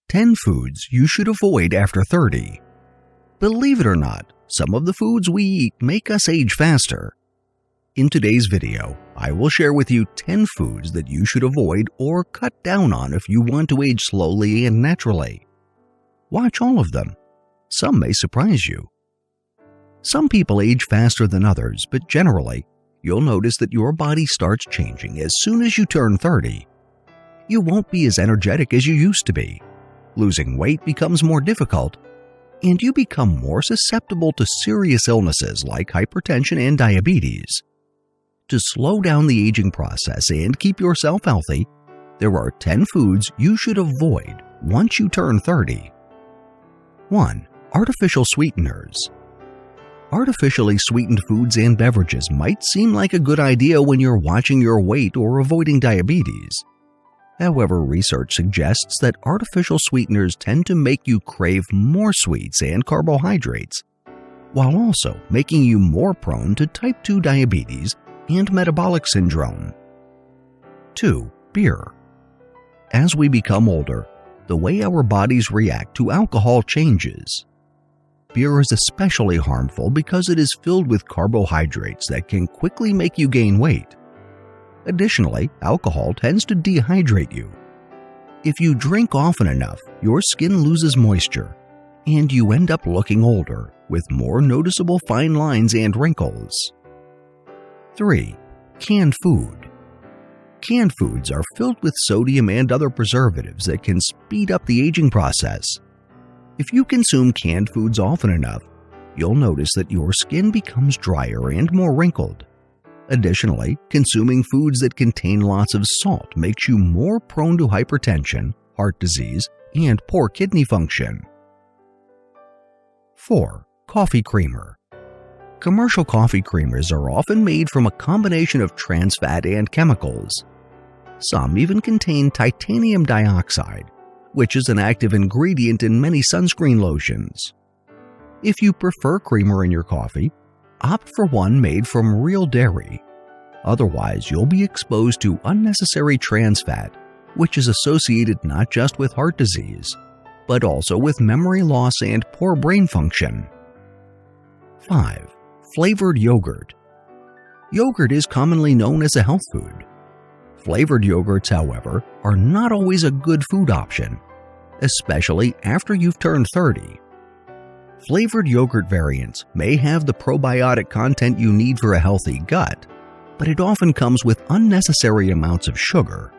10 foods you should avoid after 30. Believe it or not, some of the foods we eat make us age faster. In today's video, I will share with you 10 foods that you should avoid or cut down on if you want to age slowly and naturally. Watch all of them. Some may surprise you. Some people age faster than others, but generally, you'll notice that your body starts changing as soon as you turn 30. You won't be as energetic as you used to be. Losing weight becomes more difficult, and you become more susceptible to serious illnesses like hypertension and diabetes. To slow down the aging process and keep yourself healthy, there are 10 foods you should avoid once you turn 30. 1. Artificial sweeteners. Artificially sweetened foods and beverages might seem like a good idea when you're watching your weight or avoiding diabetes. However, research suggests that artificial sweeteners tend to make you crave more sweets and carbohydrates, while also making you more prone to type 2 diabetes and metabolic syndrome. 2. Beer. As we become older, the way our bodies react to alcohol changes. Beer is especially harmful because it is filled with carbohydrates that can quickly make you gain weight. Additionally, alcohol tends to dehydrate you. If you drink often enough, your skin loses moisture, and you end up looking older with more noticeable fine lines and wrinkles. 3. Canned food. Canned foods are filled with sodium and other preservatives that can speed up the aging process. If you consume canned foods often enough, you'll notice that your skin becomes drier and more wrinkled. Additionally, consuming foods that contain lots of salt makes you more prone to hypertension, heart disease, and poor kidney function. 4. Coffee creamer. Commercial coffee creamers are often made from a combination of trans fat and chemicals. Some even contain titanium dioxide, which is an active ingredient in many sunscreen lotions. If you prefer creamer in your coffee, opt for one made from real dairy. Otherwise, you'll be exposed to unnecessary trans fat, which is associated not just with heart disease, but also with memory loss and poor brain function. 5. Flavored yogurt. Yogurt is commonly known as a health food. Flavored yogurts, however, are not always a good food option, especially after you've turned 30. Flavored yogurt variants may have the probiotic content you need for a healthy gut, but it often comes with unnecessary amounts of sugar.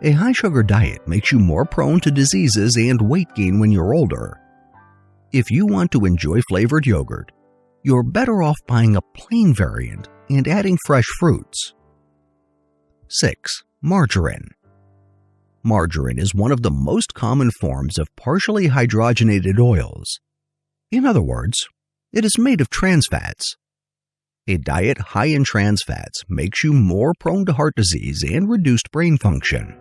A high-sugar diet makes you more prone to diseases and weight gain when you're older. If you want to enjoy flavored yogurt, you're better off buying a plain variant and adding fresh fruits. 6. Margarine. Margarine is one of the most common forms of partially hydrogenated oils. In other words, it is made of trans fats. A diet high in trans fats makes you more prone to heart disease and reduced brain function.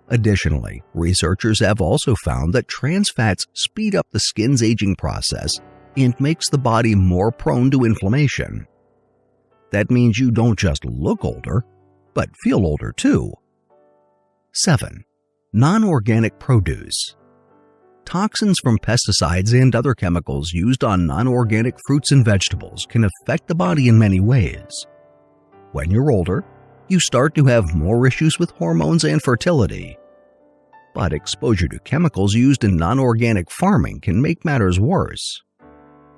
Additionally, researchers have also found that trans fats speed up the skin's aging process and makes the body more prone to inflammation. That means you don't just look older, but feel older too. 7. Non-organic produce. Toxins from pesticides and other chemicals used on non-organic fruits and vegetables can affect the body in many ways. When you're older, you start to have more issues with hormones and fertility. But exposure to chemicals used in non-organic farming can make matters worse.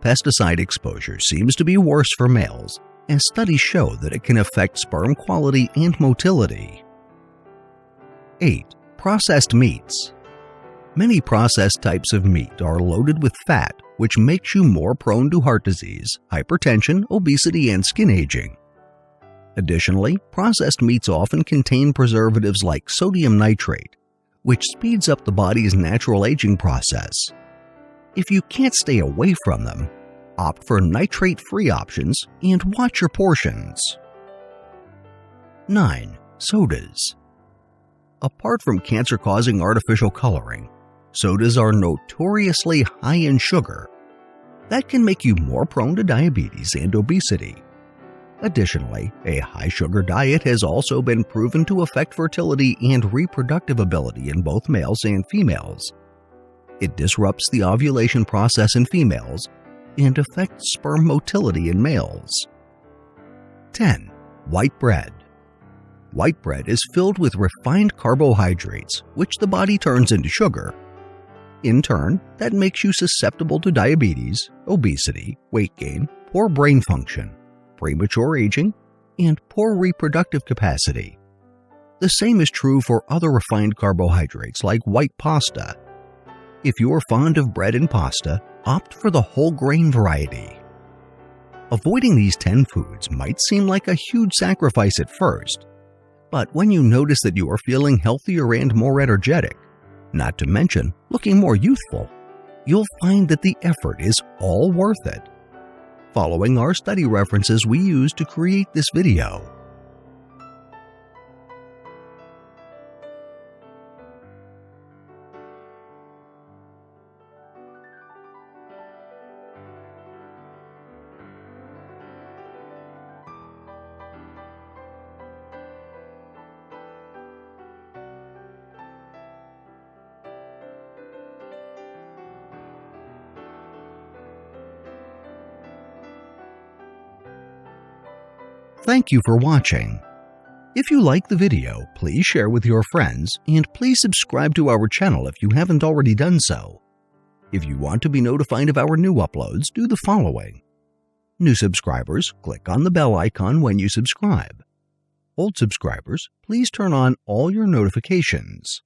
Pesticide exposure seems to be worse for males, as studies show that it can affect sperm quality and motility. 8. Processed meats. Many processed types of meat are loaded with fat, which makes you more prone to heart disease, hypertension, obesity, and skin aging. Additionally, processed meats often contain preservatives like sodium nitrate, which speeds up the body's natural aging process. If you can't stay away from them, opt for nitrate-free options and watch your portions. 9. Sodas. Apart from cancer-causing artificial coloring, sodas are notoriously high in sugar. That can make you more prone to diabetes and obesity. Additionally, a high-sugar diet has also been proven to affect fertility and reproductive ability in both males and females, It disrupts the ovulation process in females and affects sperm motility in males. 10. White bread. White bread is filled with refined carbohydrates, which the body turns into sugar. In turn, that makes you susceptible to diabetes, obesity, weight gain, poor brain function, premature aging, and poor reproductive capacity. The same is true for other refined carbohydrates like white pasta. If you are fond of bread and pasta, opt for the whole grain variety. Avoiding these 10 foods might seem like a huge sacrifice at first, but when you notice that you are feeling healthier and more energetic, not to mention looking more youthful, you'll find that the effort is all worth it. Following our study references we used to create this video. Thank you for watching. If you like the video, please share with your friends and please subscribe to our channel if you haven't already done so. If you want to be notified of our new uploads, do the following. New subscribers, click on the bell icon when you subscribe. Old subscribers, please turn on all your notifications.